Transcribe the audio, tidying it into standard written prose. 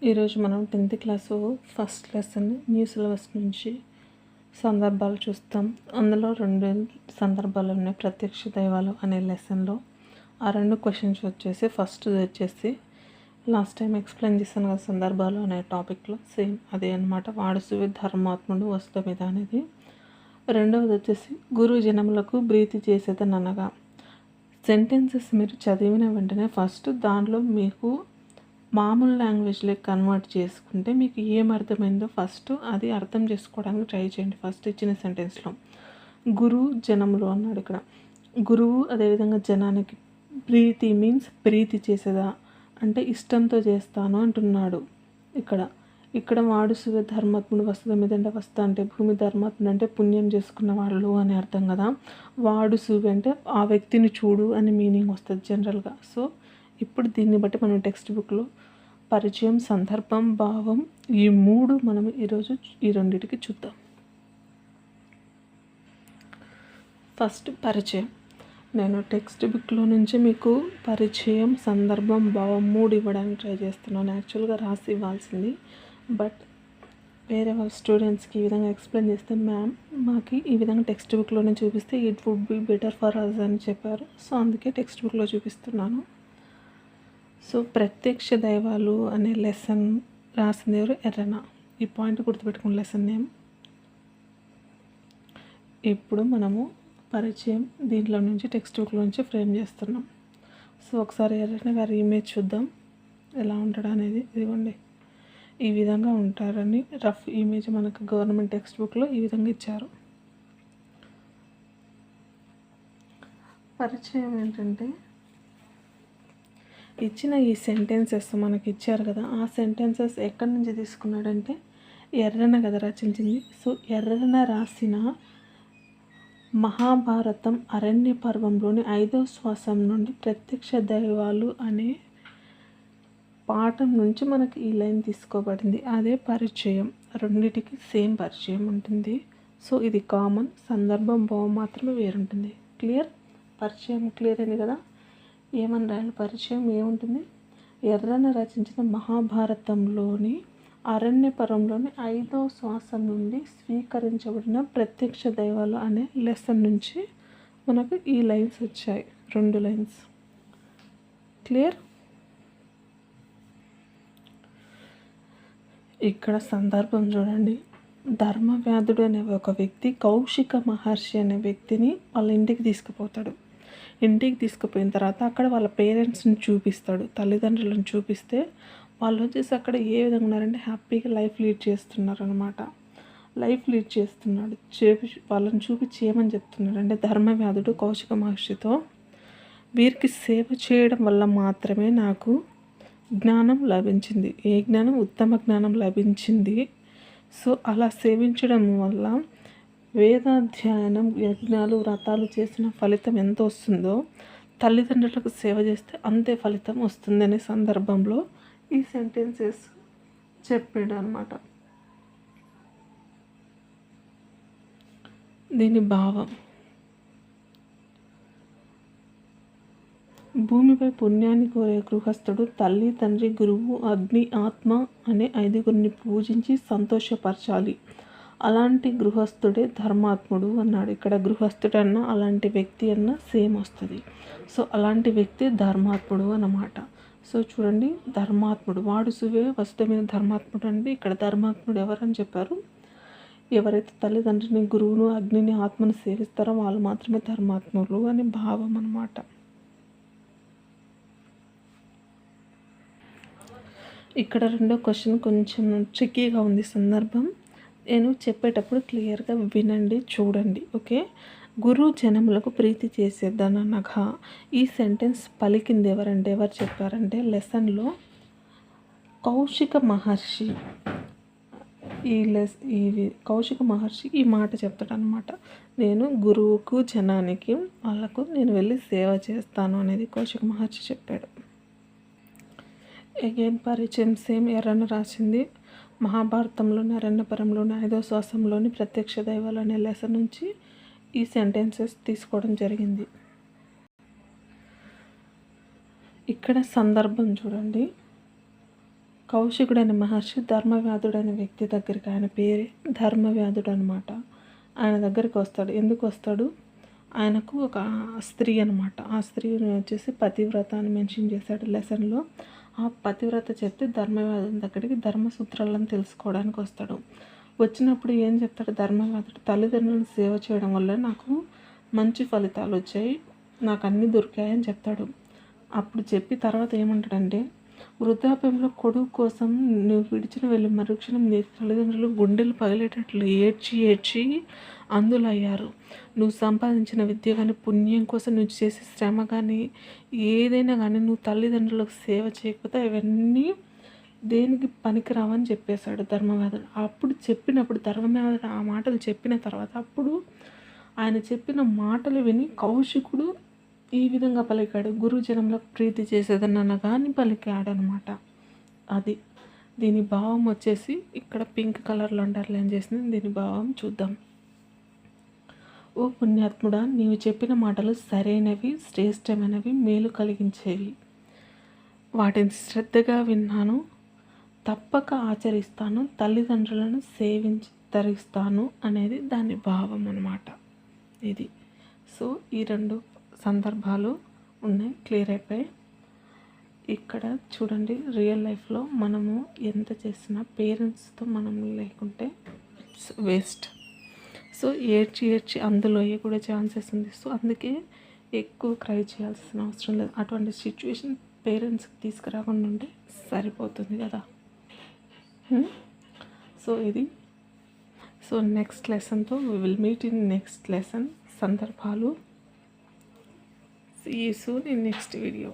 ఈరోజు మనం 10th class first lesson new syllabus నుంచి సందర్భాలు చూస్తాం. అందులో 2 సందర్భాలు ఉన్నాయి. ప్రత్యక్ష దైవాలు అనే లెసన్లో ఆ 2 క్వశ్చన్స్ వచ్చేసి ఫస్ట్ వచ్చేసి లాస్ట్ టైం ఎక్స్ప్లెయిన్ చేశాను కదా, సందర్భాలు అనే టాపిక్లో సేమ్ అదే అనమాట. వాడుసువి ధర్మాత్ముడు వస్తుమిద అనేది. రెండవది వచ్చేసి గురు జనములకు ప్రీతి చేసేదనగా. సెంటెన్సెస్ మీరు చదివిన వెంటనే ఫస్ట్ దాంట్లో మీకు మామూలు లాంగ్వేజ్లోకి కన్వర్ట్ చేసుకుంటే మీకు ఏం అర్థమైందో ఫస్ట్ అది అర్థం చేసుకోవడానికి ట్రై చేయండి. ఫస్ట్ ఇచ్చిన సెంటెన్స్లో గురువు జనములు అన్నాడు. ఇక్కడ గురువు అదేవిధంగా జనానికి ప్రీతి మీన్స్ ప్రీతి చేసేదా అంటే ఇష్టంతో చేస్తాను అంటున్నాడు. ఇక్కడ వాడుసువే ధర్మాత్ముడు వస్తువు మీద అంటే వస్తా అంటే భూమి, ధర్మాత్ముడు అంటే పుణ్యం చేసుకున్న వాళ్ళు అని అర్థం కదా. వాడుసువే అంటే ఆ వ్యక్తిని చూడు అని మీనింగ్ వస్తుంది జనరల్గా. సో ఇప్పుడు దీన్ని బట్టి మనం టెక్స్ట్ బుక్లో పరిచయం, సందర్భం, భావం ఈ 3 మనం ఈరోజు ఈ రెండింటికి చూద్దాం. ఫస్ట్ పరిచయం. నేను టెక్స్ట్ బుక్లో నుంచి మీకు పరిచయం, సందర్భం, భావం 3 ఇవ్వడానికి ట్రై చేస్తున్నాను. యాక్చువల్గా రాసి ఇవ్వాల్సింది, బట్ వేరే వాళ్ళ స్టూడెంట్స్కి ఈ విధంగా ఎక్స్ప్లెయిన్ చేస్తే మ్యామ్ మాకు ఈ విధంగా టెక్స్ట్ బుక్లోనే చూపిస్తే it would be better for us అని చెప్పారు. సో అందుకే టెక్స్ట్ బుక్లో చూపిస్తున్నాను. సో ప్రత్యక్ష దైవాలు అనే లెసన్ రాసింది ఎవరు? ఎర్రన. ఈ పాయింట్ గుర్తుపెట్టుకున్న లెసన్ నేమ్. ఇప్పుడు మనము పరిచయం దీంట్లో నుంచి టెక్స్ట్ బుక్లో నుంచి ఫ్రేమ్ చేస్తున్నాం. సో ఒకసారి ఎర్రన గారి ఇమేజ్ చూద్దాం ఎలా ఉంటాడు అనేది. ఇదిగోండి, ఈ విధంగా ఉంటారని రఫ్ ఇమేజ్ మనకు గవర్నమెంట్ టెక్స్ట్ బుక్లో ఈ విధంగా ఇచ్చారు. పరిచయం ఏంటంటే ఇచ్చిన ఈ సెంటెన్సెస్ మనకి ఇచ్చారు కదా, ఆ సెంటెన్సెస్ ఎక్కడి నుంచి తీసుకున్నాడంటే ఎర్రన కదా రచించింది. సో ఎర్రన రాసిన మహాభారతం అరణ్య పర్వంలోని 5వ శ్వాసం నుండి ప్రత్యక్ష దైవాలు అనే పాఠం నుంచి మనకి ఈ లైన్ తీసుకోబడింది. అదే పరిచయం. రెండిటికి సేమ్ పరిచయం ఉంటుంది. సో ఇది కామన్. సందర్భం, భావం మాత్రమే వేరుంటుంది. క్లియర్? పరిచయం క్లియర్ అయింది కదా. ఏమని రాయాలి? పరిచయం ఏముంటుంది? ఎర్రన రచించిన మహాభారతంలోని అరణ్యపర్వంలోని 5వ శ్వాసం నుండి స్వీకరించబడిన ప్రత్యక్ష దైవాలు అనే లెసన్ నుంచి మనకు ఈ లైన్స్ వచ్చాయి. 2 లైన్స్. క్లియర్? ఇక్కడ సందర్భం చూడండి. ధర్మవ్యాధుడు అనే ఒక వ్యక్తి కౌశిక మహర్షి అనే వ్యక్తిని వాళ్ళ ఇంటికి తీసుకుపోతాడు. ఇంటికి తీసుకుపోయిన తర్వాత అక్కడ వాళ్ళ పేరెంట్స్ని చూపిస్తాడు, తల్లిదండ్రులను చూపిస్తే వాళ్ళు వచ్చేసి అక్కడ ఏ విధంగా ఉన్నారంటే హ్యాపీగా లైఫ్ లీడ్ చేస్తున్నారు అనమాట. లైఫ్ లీడ్ చేస్తున్నాడు. వాళ్ళని చూపించి ఏమని చెప్తున్నాడు అంటే ధర్మవ్యాధుడు కౌశిక మహర్షితో వీరికి సేవ చేయడం వల్ల మాత్రమే నాకు జ్ఞానం లభించింది. ఏ జ్ఞానం? ఉత్తమ జ్ఞానం లభించింది. సో అలా సేవించడం వల్ల వేదాధ్యయనం, యజ్ఞాలు, వ్రతాలు చేసిన ఫలితం ఎంత వస్తుందో తల్లిదండ్రులకు సేవ చేస్తే అంతే ఫలితం వస్తుందనే సందర్భంలో ఈ సెంటెన్సెస్ చెప్పాడు అనమాట. దీని భావం: భూమిపై పుణ్యాన్ని కోరే గృహస్థుడు తల్లి, తండ్రి, గురువు, అగ్ని, ఆత్మ అనే 5గురిని పూజించి సంతోషపరచాలి. అలాంటి గృహస్థుడే ధర్మాత్ముడు అన్నాడు. ఇక్కడ గృహస్థుడు అన్న అలాంటి వ్యక్తి అన్న సేమ్ వస్తుంది. సో అలాంటి వ్యక్తి ధర్మాత్ముడు అన్నమాట. సో చూడండి, ధర్మాత్ముడు వాడుసువే వస్తువు మీద ధర్మాత్ముడు అంటే ఇక్కడ ధర్మాత్ముడు ఎవరని చెప్పారు? ఎవరైతే తల్లిదండ్రిని, గురువును, అగ్నిని, ఆత్మను సేవిస్తారో వాళ్ళు మాత్రమే ధర్మాత్ములు అని భావం అన్నమాట. ఇక్కడ 2వ క్వశ్చన్ కొంచెం ట్రిక్కీగా ఉంది. సందర్భం నేను చెప్పేటప్పుడు క్లియర్గా వినండి, చూడండి. ఓకే. గురు జనములకు ప్రీతి చేసేదనగా ఈ సెంటెన్స్ పలికింది ఎవరంటే, ఎవరు చెప్పారంటే లెసన్లో కౌశిక మహర్షి. కౌశిక మహర్షి ఈ మాట చెప్తాడు అనమాట. నేను గురువుకు, జనానికి, వాళ్ళకు నేను వెళ్ళి సేవ చేస్తాను అనేది కౌశిక మహర్షి చెప్పాడు. అగైన్ పరిచయం సేమ్. ఎర్రన రాసింది మహాభారతంలోని అరణ్యపర్వంలోని 5వ శ్వాసంలోని ప్రత్యక్ష దైవాలు అనే లెసన్ నుంచి ఈ సెంటెన్సెస్ తీసుకోవడం జరిగింది. ఇక్కడ సందర్భం చూడండి. కౌశికుడు అనే మహర్షి ధర్మవ్యాధుడు అనే వ్యక్తి దగ్గరికి, ఆయన పేరే ధర్మవ్యాధుడు అనమాట. ఆయన దగ్గరికి వస్తాడు. ఎందుకు వస్తాడు? ఆయనకు ఒక స్త్రీ అనమాట. ఆ స్త్రీని వచ్చేసి పతివ్రత అని మెన్షన్ చేశాడు లెసన్లో. ఆ పతివ్రత చెప్తే ధర్మవ్యాధుని దగ్గరికి ధర్మసూత్రాలను తెలుసుకోవడానికి వస్తాడు. వచ్చినప్పుడు ఏం చెప్తాడు ధర్మవ్యాధుడు? తల్లిదండ్రులను సేవ చేయడం వల్ల నాకు మంచి ఫలితాలు వచ్చాయి, నాకు అన్నీ దొరికాయని చెప్తాడు. అప్పుడు చెప్పి తర్వాత ఏమంటాడంటే, వృద్ధాప్యంలో కొడుకు కోసం నువ్వు విడిచిన వెళ్ళి మరుక్షణం నీ తల్లిదండ్రులు గుండెలు పగిలేటట్లు ఏడ్చి ఏడ్చి అందులయ్యారు. నువ్వు సంపాదించిన విద్య కానీ, పుణ్యం కోసం నువ్వు చేసే శ్రమ కానీ, ఏదైనా కానీ నువ్వు తల్లిదండ్రులకు సేవ చేయకపోతే అవన్నీ దేనికి పనికిరావని చెప్పేశాడు ధర్మవ్యాధుడు. అప్పుడు చెప్పినప్పుడు ధర్మవ్యాధుడు ఆ మాటలు చెప్పిన తర్వాత అప్పుడు ఆయన చెప్పిన మాటలు విని కౌశికుడు ఈ విధంగా పలికాడు. గురుజనంలో ప్రీతి చేసేదన్న కానీ పలికాడు అనమాట. అది దీని భావం వచ్చేసి ఇక్కడ పింక్ కలర్లో అండర్లైన్ చేసింది. దీని భావం చూద్దాం. ఓ పుణ్యాత్ముడా, నీవు చెప్పిన మాటలు సరైనవి, శ్రేష్టమైనవి, మేలు కలిగించేవి. వాటిని శ్రద్ధగా విన్నాను, తప్పక ఆచరిస్తాను, తల్లిదండ్రులను తరిస్తాను అనేది దాని భావం అన్నమాట. ఇది సో ఈ రెండు సందర్భాలు ఉన్నాయి, క్లియర్ అయిపోయి. ఇక్కడ చూడండి, రియల్ లైఫ్లో మనము ఎంత చేసినా పేరెంట్స్తో మనం లేకుంటే ఇట్స్ వేస్ట్. సో ఏడ్చి ఏడ్చి అందులో కూడా ఛాన్సెస్ ఉంది. సో అందుకే ఎక్కువ క్రై చేయాల్సిన అవసరం లేదు. అటువంటి సిచ్యువేషన్ పేరెంట్స్కి తీసుకురాకుండా ఉంటే సరిపోతుంది కదా. సో ఇది సో నెక్స్ట్ లెసన్తో we will meet in next lesson సందర్భాలు. See you soon in next video.